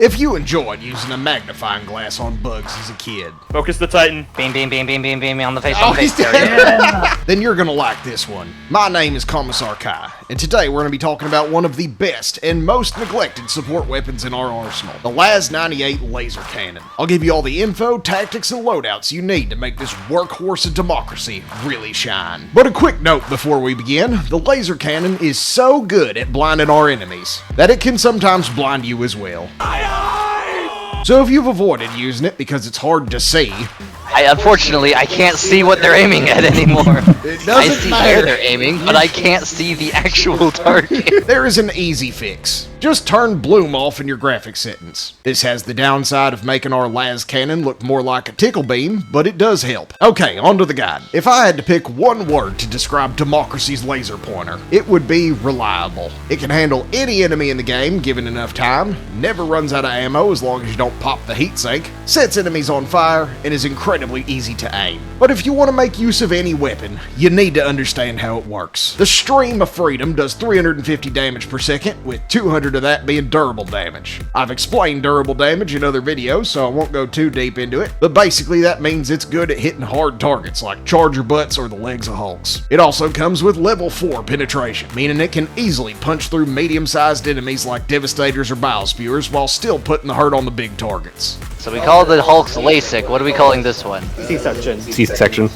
If you enjoyed using a magnifying glass on bugs as a kid, Focus the Titan. Beam, beam, beam, beam, beam, beam me on the face, Oh, on the face. he's There we go. then you're gonna like this one. My name is Commissar Kai, and today we're gonna be talking about one of the best and most neglected support weapons in our arsenal, the LAZ-98 laser cannon. I'll give you all the info, tactics, and loadouts you need to make this workhorse of democracy really shine. But a quick note before we begin, the laser cannon is so good at blinding our enemies that it can sometimes blind you as well. So if you've avoided using it because it's hard to see, Unfortunately, I can't see what they're aiming at anymore. it I doesn't see matter. where they're aiming, but I can't see the actual target. There is an easy fix. Just turn bloom off in your graphics settings. This has the downside of making our las cannon look more like a tickle beam, but it does help. Okay, on to the guide. If I had to pick one word to describe democracy's laser pointer, it would be reliable. It can handle any enemy in the game given enough time, never runs out of ammo as long as you don't pop the heatsink, sets enemies on fire, and is incredibly easy to aim. But if you want to make use of any weapon, you need to understand how it works. The Stream of Freedom does 350 damage per second, with 200 of that being durable damage. I've explained durable damage in other videos, so I won't go too deep into it, but basically that means it's good at hitting hard targets like charger butts or the legs of hulks. It also comes with level 4 penetration, meaning it can easily punch through medium-sized enemies like Devastators or Biospewers while still putting the hurt on the big targets. So we call the Hulk's LASIK. What are we calling this one? C-section. C-section.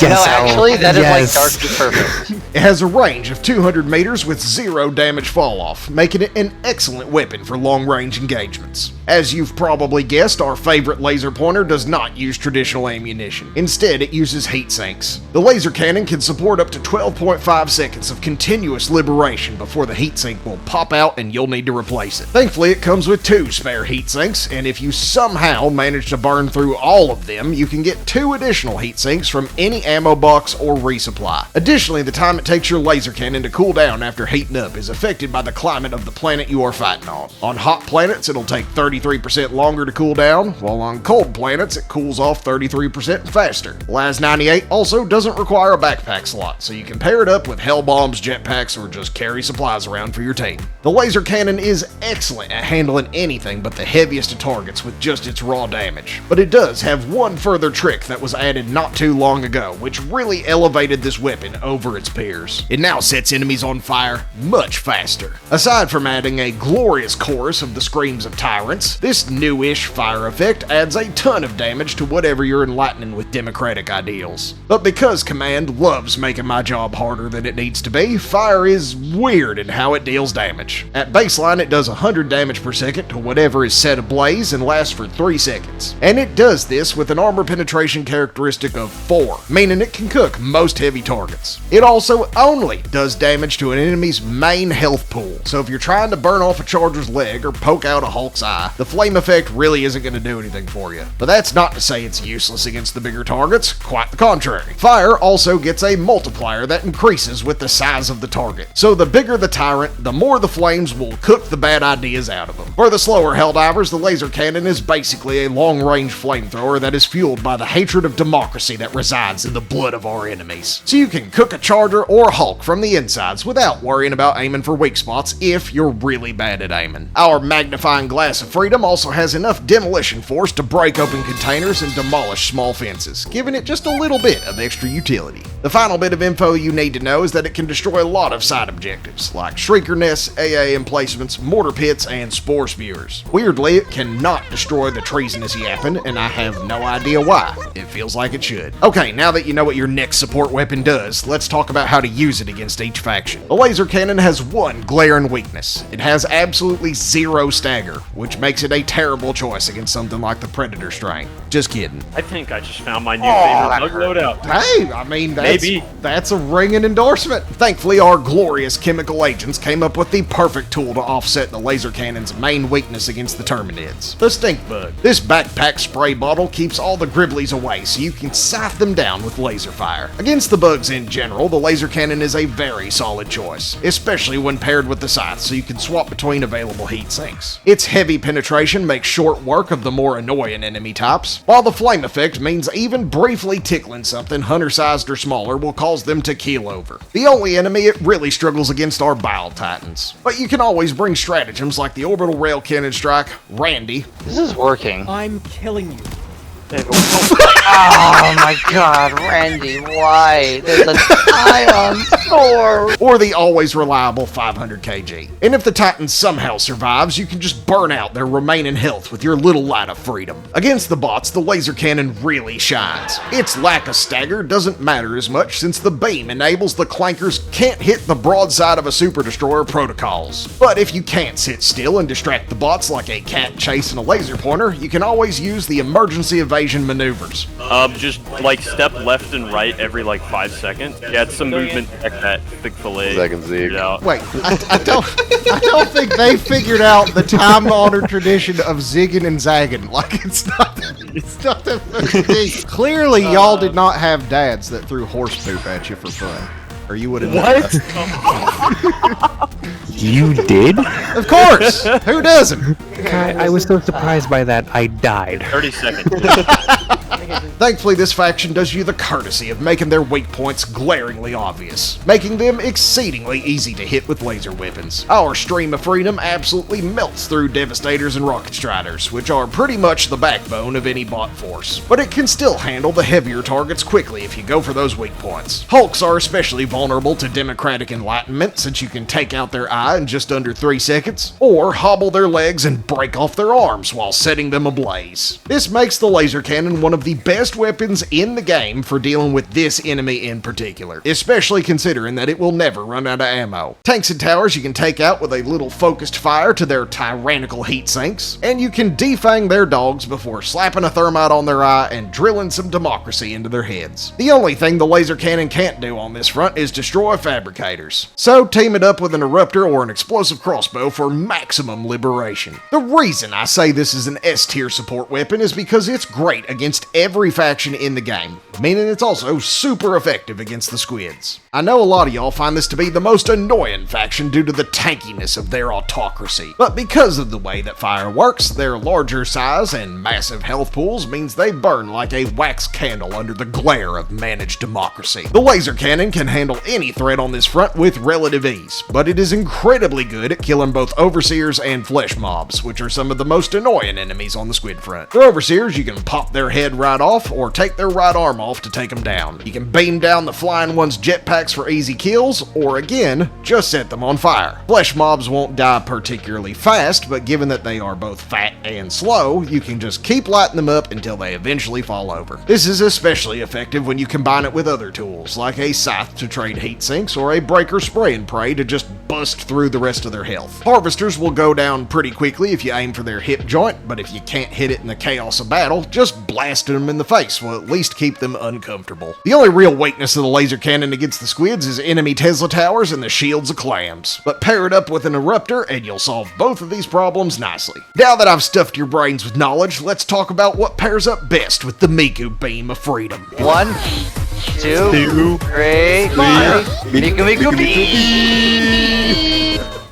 No, actually, that is like darkly perfect. It has a range of 200 meters with 0 damage fall-off, making it an excellent weapon for long-range engagements. As you've probably guessed, our favorite laser pointer does not use traditional ammunition. Instead, it uses heat sinks. The laser cannon can support up to 12.5 seconds of continuous liberation before the heat sink will pop out and you'll need to replace it. Thankfully, it comes with 2 spare heat sinks, and if you somehow manage to burn through all of them, you can get 2 additional heat sinks from any ammo box or resupply. Additionally, the time it takes your laser cannon to cool down after heating up is affected by the climate of the planet you are fighting on. On hot planets, it'll take 33% longer to cool down, while on cold planets, it cools off 33% faster. LAZ-98 also doesn't require a backpack slot, so you can pair it up with hell bombs, jetpacks, or just carry supplies around for your team. The laser cannon is excellent at handling anything but the heaviest of targets with just its raw damage. But it does have one further trick that was added not too long ago, which really elevated this weapon over its peers. It now sets enemies on fire much faster. Aside from adding a glorious chorus of the screams of tyrants, this new-ish fire effect adds a ton of damage to whatever you're enlightening with democratic ideals. But because Command loves making my job harder than it needs to be, fire is weird in how it deals damage. At baseline, it does 100 damage per second to whatever is set ablaze and lasts for 3 seconds. And it does this with an armor penetration characteristic of 4, meaning it can cook most heavy targets. It also only does damage to an enemy's main health pool, so if you're trying to burn off a charger's leg or poke out a Hulk's eye, the flame effect really isn't going to do anything for you. But that's not to say it's useless against the bigger targets, quite the contrary. Fire also gets a multiplier that increases with the size of the target, so the bigger the tyrant, the more the flames will cook the bad ideas out of them. For the slower helldivers, the laser cannon is basically a long-range flamethrower that is fueled by the hatred of democracy that resides in the blood of our enemies. So you can cook a charger or Hulk from the insides without worrying about aiming for weak spots if you're really bad at aiming. Our magnifying glass of freedom also has enough demolition force to break open containers and demolish small fences, giving it just a little bit of extra utility. The final bit of info you need to know is that it can destroy a lot of side objectives, like shrieker nests, AA emplacements, mortar pits, and spore spewers. Weirdly, it cannot destroy the treasonous yappin', and I have no idea why. It feels like it should. Okay, now that you know what your next support weapon does, let's talk about how to use it against each faction. The laser cannon has one glaring weakness. It has absolutely 0 stagger, which makes it a terrible choice against something like the Predator strain. Just kidding. I think I just found my new favorite bug loadout. Hey, I mean, Maybe. that's a ringing endorsement. Thankfully, our glorious chemical agents came up with the perfect tool to offset the laser cannon's main weakness against the Terminids, the stink bug. This backpack spray bottle keeps all the gribblies away so you can scythe them down with with laser fire. Against the bugs in general, the laser cannon is a very solid choice, especially when paired with the scythe, so you can swap between available heat sinks. Its heavy penetration makes short work of the more annoying enemy types, while the flame effect means even briefly tickling something hunter-sized or smaller will cause them to keel over. The only enemy it really struggles against are Bile Titans, but you can always bring stratagems like the orbital rail cannon strike, Randy. This is working. I'm killing you. Oh my god, Randy, why? There's an ion sword! Or the always reliable 500 kg. And if the Titan somehow survives, you can just burn out their remaining health with your little light of freedom. Against the bots, the laser cannon really shines. Its lack of stagger doesn't matter as much since the beam enables the clankers can't hit the broadside of a super destroyer protocols. But if you can't sit still and distract the bots like a cat chasing a laser pointer, you can always use the emergency evasion maneuvers. Just like step left and right every like 5 seconds. Yeah, it's some movement like that thick fillet. Second Zeke. Wait, I don't think they figured out the time-honored tradition of zigging and zagging. Like it's not that fucking deep. Clearly, y'all did not have dads that threw horse poop at you for fun, or you would have. What? You did? Of course. Who doesn't? I was so surprised by that, I died. 30 seconds. Thankfully, this faction does you the courtesy of making their weak points glaringly obvious, making them exceedingly easy to hit with laser weapons. Our Stream of Freedom absolutely melts through Devastators and Rocket Striders, which are pretty much the backbone of any bot force, but it can still handle the heavier targets quickly if you go for those weak points. Hulks are especially vulnerable to Democratic Enlightenment since you can take out their eye in just under 3 seconds, or hobble their legs and break off their arms while setting them ablaze. This makes the laser cannon one of the best weapons in the game for dealing with this enemy in particular, especially considering that it will never run out of ammo. Tanks and towers you can take out with a little focused fire to their tyrannical heat sinks, and you can defang their dogs before slapping a thermite on their eye and drilling some democracy into their heads. The only thing the laser cannon can't do on this front is destroy fabricators, so team it up with an eruptor or an explosive crossbow for maximum liberation. The reason I say this is an S tier support weapon is because it's great against every faction in the game, meaning it's also super effective against the squids. I know a lot of y'all find this to be the most annoying faction due to the tankiness of their autocracy, but because of the way that fire works, their larger size and massive health pools means they burn like a wax candle under the glare of managed democracy. The laser cannon can handle any threat on this front with relative ease, but it is incredibly good at killing both overseers and flesh mobs, which are some of the most annoying enemies on the squid front. For overseers, you can pop their head right off or take their right arm off to take them down. You can beam down the flying one's jetpacks for easy kills, or again, just set them on fire. Flesh mobs won't die particularly fast, but given that they are both fat and slow, you can just keep lighting them up until they eventually fall over. This is especially effective when you combine it with other tools, like a scythe to trade heat sinks or a breaker spray and pray to just bust through the rest of their health. Harvesters will go down pretty quickly if you aim for their hip joint, but if you can't hit it in the chaos of battle, just blasting them in the face will at least keep them uncomfortable. The only real weakness of the laser cannon against the squids is enemy Tesla towers and the shields of clams, but pair it up with an eruptor and you'll solve both of these problems nicely. Now that I've stuffed your brains with knowledge, let's talk about what pairs up best with the Miku Beam of Freedom. 1, 2, 3, 4. Miku beam!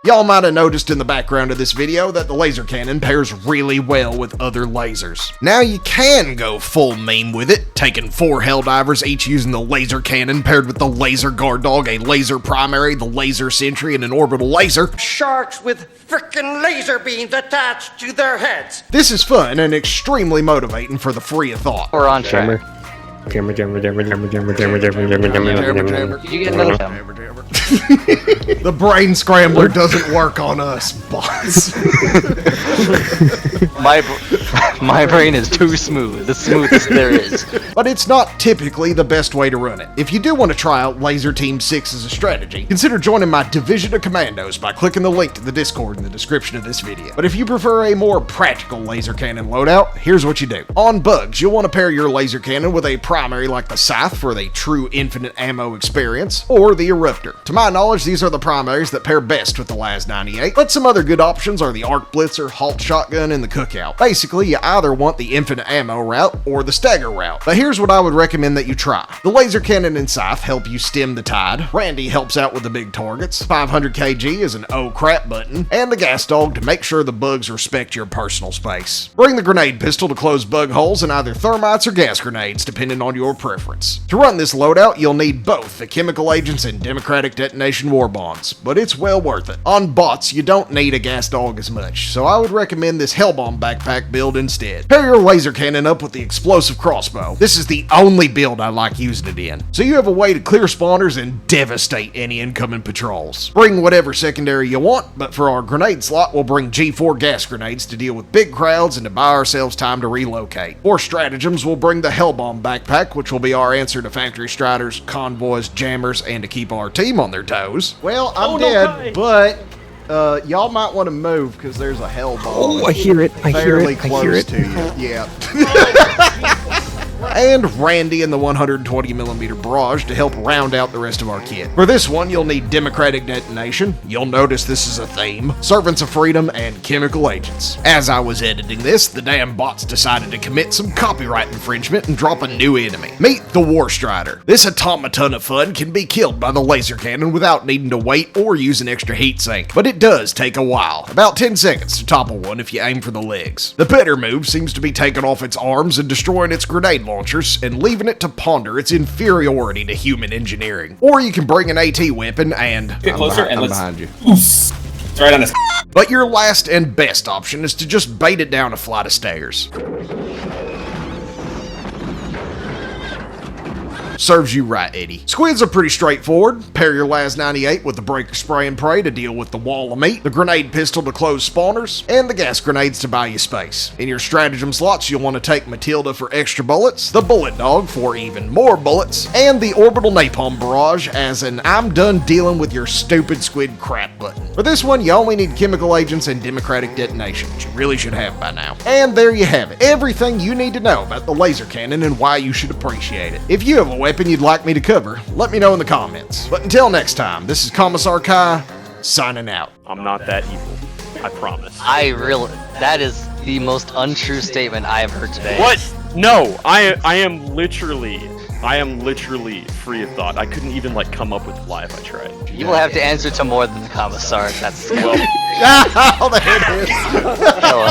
Y'all might have noticed in the background of this video that the laser cannon pairs really well with other lasers. Now you can go full meme with it, taking 4 helldivers each using the laser cannon paired with the laser guard dog, a laser primary, the laser sentry, and an orbital laser. Sharks with frickin' laser beams attached to their heads. This is fun and extremely motivating for the free of thought. We're on track. Jammer. You get another time. The brain scrambler doesn't work on us, boss. My brain is too smooth, the smoothest there is. But it's not typically the best way to run it. If you do want to try out Laser Team 6 as a strategy, consider joining my Division of Commandos by clicking the link to the Discord in the description of this video. But if you prefer a more practical laser cannon loadout, here's what you do. On bugs, you'll want to pair your laser cannon with a primary like the Scythe for the true infinite ammo experience, or the Eruptor. To my knowledge, these are the primaries that pair best with the LAS-98, but some other good options are the Arc Blitzer, Halt Shotgun, and the Cookout. Basically, you either want the infinite ammo route or the stagger route, but here's what I would recommend that you try. The laser cannon and scythe help you stem the tide, Randy helps out with the big targets, 500 kg is an oh crap button, and the gas dog to make sure the bugs respect your personal space. Bring the grenade pistol to close bug holes and either thermites or gas grenades, depending on your preference. To run this loadout, you'll need both the chemical agents and democratic detonation war bonds, but it's well worth it. On bots, you don't need a gas dog as much, so I would recommend this Hellbomb backpack build instead. Pair your laser cannon up with the explosive crossbow. This is the only build I like using it in, so you have a way to clear spawners and devastate any incoming patrols. Bring whatever secondary you want, but for our grenade slot, we'll bring G4 gas grenades to deal with big crowds and to buy ourselves time to relocate. For stratagems, we'll bring the Hellbomb backpack, which will be our answer to factory striders, convoys, jammers, and to keep our team on their toes. Well, I'm dead, but y'all might want to move because there's a Hellbomb. Oh, I hear it. I hear fairly it. I close hear it. to you. Yeah. And Randy and the 120mm barrage to help round out the rest of our kit. For this one, you'll need democratic detonation. You'll notice this is a theme. Servants of freedom and chemical agents. As I was editing this, the damn bots decided to commit some copyright infringement and drop a new enemy. Meet the War Strider. This automaton of fun can be killed by the laser cannon without needing to wait or use an extra heat sink, but it does take a while. About 10 seconds to topple one if you aim for the legs. The better move seems to be taking off its arms and destroying its grenade launchers and leaving it to ponder its inferiority to human engineering. Or you can bring an AT weapon and... Get closer and I'm let's... behind you. It's right on this. But your last and best option is to just bait it down a flight of stairs. Serves you right, Eddie. Squids are pretty straightforward. Pair your LAS-98 with the breaker spray and pray to deal with the wall of meat, the grenade pistol to close spawners, and the gas grenades to buy you space. In your stratagem slots, you'll want to take Matilda for extra bullets, the bullet dog for even more bullets, and the orbital napalm barrage as an I'm done dealing with your stupid squid crap button. For this one, you only need chemical agents and democratic detonation, which you really should have by now. And there you have it. Everything you need to know about the laser cannon and why you should appreciate it. If you have a weapon you'd like me to cover, let me know in the comments. But until next time, this is Commissar Kai, signing out. I'm not that evil. I promise. That is the most untrue statement I have heard today. What? No, I am literally free of thought. I couldn't even come up with a lie if I tried. You will have to answer to more than the commissar. That's Oh, there it is. Hello.